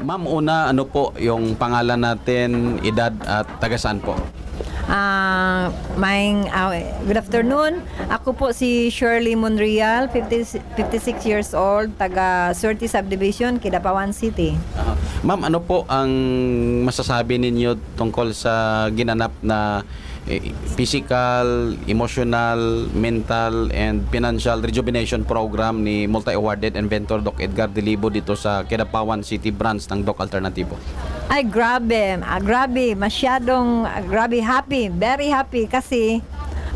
Ma'am, una, ano po yung pangalan natin, edad at taga saan po? Good afternoon. Ako po si Shirley Monreal, 56 years old, taga Surti Subdivision, Kidapawan City. Ma'am, ano po ang masasabi ninyo tungkol sa ginanap na physical, emotional, mental, and financial rejuvenation program ni multi-awarded inventor Doc Edgar Delibo dito sa Kidapawan City branch ng Doc Alternatibo? Ay, grabe. Grabe. Masyadong, grabe, happy. Very happy kasi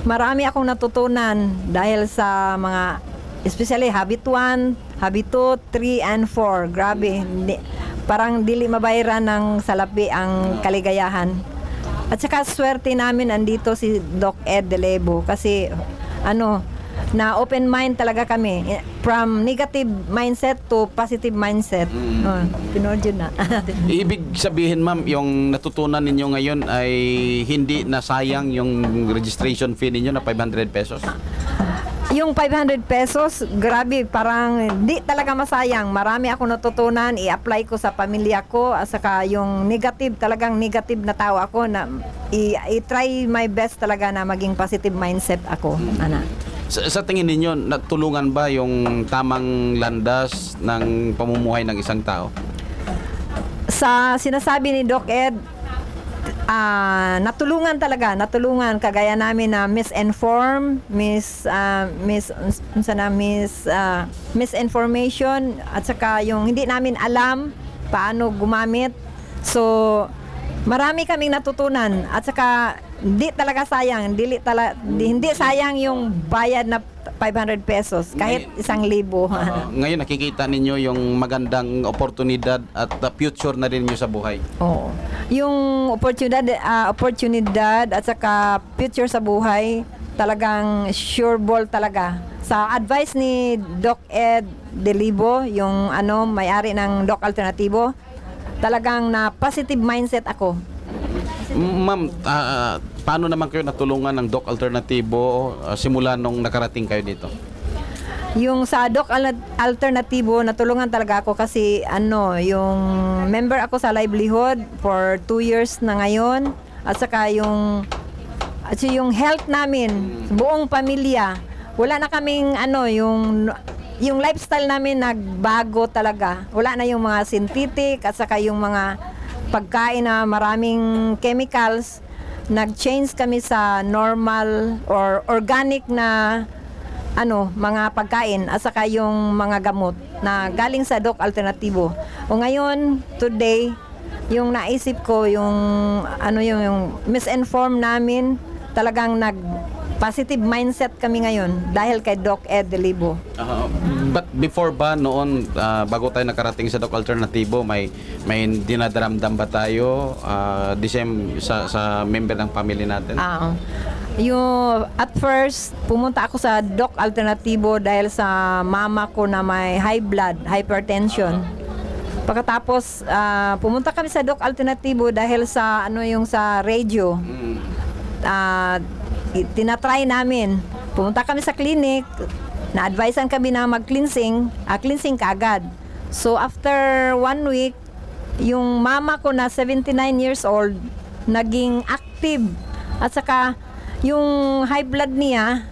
marami akong natutunan dahil sa mga, especially Habit 1, Habit 2, 3, and 4. Grabe. Parang dili mabayaran ng salapi ang kaligayahan. At saka swerte namin andito si Doc Ed Delibo kasi na open mind talaga kami from negative mindset to positive mindset. Pinood yun na. Ibig sabihin, ma'am, yung natutunan ninyo ngayon ay hindi nasayang yung registration fee ninyo na 500 pesos? Yung 500 pesos, grabe, parang di talaga masayang. Marami akong natutunan, i-apply ko sa pamilya ko, at saka yung negative, talagang negative na tao ako, na i-try my best talaga na maging positive mindset ako. Sa tingin ninyo, natulungan ba yung tamang landas ng pamumuhay ng isang tao? Sa sinasabi ni Doc Ed, natulungan talaga, kagaya namin na misinformation at saka yung hindi namin alam paano gumamit. So marami kaming natutunan at saka hindi talaga sayang, hindi sayang yung bayad na 500 pesos kahit 1,000. Ngayon nakikita ninyo yung magandang oportunidad at future na rin nyo sa buhay. Oo. Yung oportunidad at saka future sa buhay, talagang sure ball talaga. Sa advice ni Doc Ed Delibo, yung may-ari ng Doc Alternatibo, talagang na positive mindset ako. Ma'am, paano naman kayo natulungan ng Doc Alternatibo simula nung nakarating kayo dito? Yung sa Doc Alternatibo, natulungan talaga ako kasi yung member ako sa livelihood for 2 years na ngayon, at saka yung health namin, buong pamilya, wala na kaming yung lifestyle namin nagbago talaga. Wala na yung mga synthetic at saka yung mga pagkain na maraming chemicals. Nag-change kami sa normal or organic na mga pagkain at saka yung mga gamot na galing sa Doc Alternatibo. O ngayon, today, yung naisip ko, yung misinform namin, talagang positive mindset kami ngayon dahil kay Doc Ed Delibo. But before ba noon, bago tayo nakarating sa Doc Alternatibo, may dinadaramdam ba tayo sa member ng family natin? At first, pumunta ako sa Doc Alternatibo dahil sa mama ko na may high blood, hypertension. Pagkatapos, pumunta kami sa Doc Alternatibo dahil sa yung sa radio. Tinatry namin. Pumunta kami sa clinic, na-advisean kami na mag-cleansing, cleansing kaagad. So after 1 week, yung mama ko na 79 years old, naging active. At saka yung high blood niya,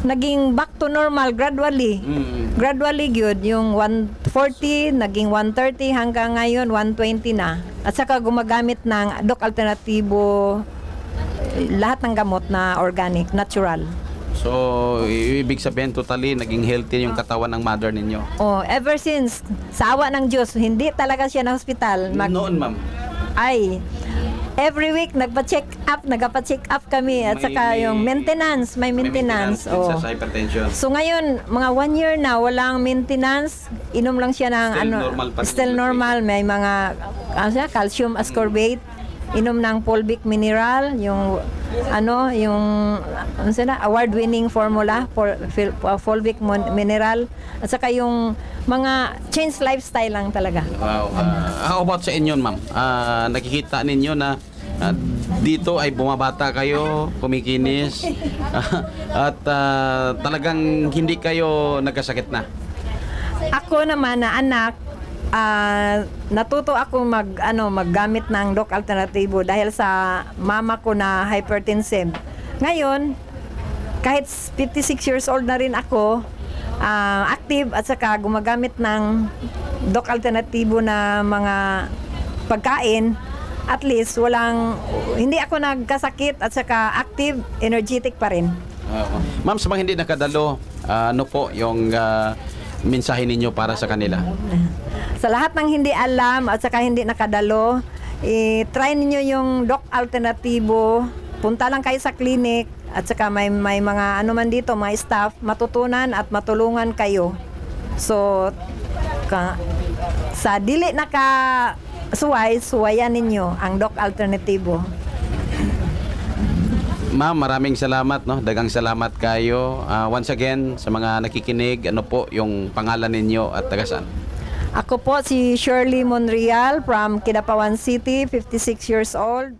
naging back to normal gradually. Gradually good. Yung 140, naging 130, hanggang ngayon 120 na. At saka gumagamit ng Doc Alternatibo, lahat ng gamot na organic, natural. So, ibig sabihin totally naging healthy yung katawan ng mother ninyo? Ever since, sa awa ng Diyos, hindi talaga siya na hospital. Noon, ma'am? Ay, every week nagpa-check up kami at saka yung maintenance, may maintenance. Sa hypertension. So ngayon, mga 1 year na walang maintenance, inom lang siya ng still normal, may mga calcium ascorbate, inom ng fulvic mineral, yung award-winning formula for fulvic mineral, at saka yung mga change lifestyle lang talaga. Wow. How about sa inyo, ma'am? Nakikita ninyo na dito ay bumabata kayo, kumikinis, at talagang hindi kayo nagkasakit na? Ako naman na anak, natuto ako maggamit ng Doc Alternativo dahil sa mama ko na hypertensive. Ngayon, kahit 56 years old na rin ako, active at saka gumagamit ng Doc Alternativo na mga pagkain, at least hindi ako nagkasakit at saka active, energetic pa rin. Ma'am, sa mga hindi nakadalo, ano po yung mensahe ninyo para sa kanila? Sa lahat ng hindi alam at saka hindi nakadalo, try ninyo yung Doc Alternativo. Punta lang kayo sa clinic at saka may mga ano man dito, mga staff, matutunan at matulungan kayo. So, sa dili suwayan ninyo ang Doc Alternativo. Ma'am, maraming salamat, no? Dagang salamat kayo. Once again, sa mga nakikinig, ano po yung pangalan ninyo at taga saan? Ako po si Shirley Monreal from Kidapawan City, 56 years old.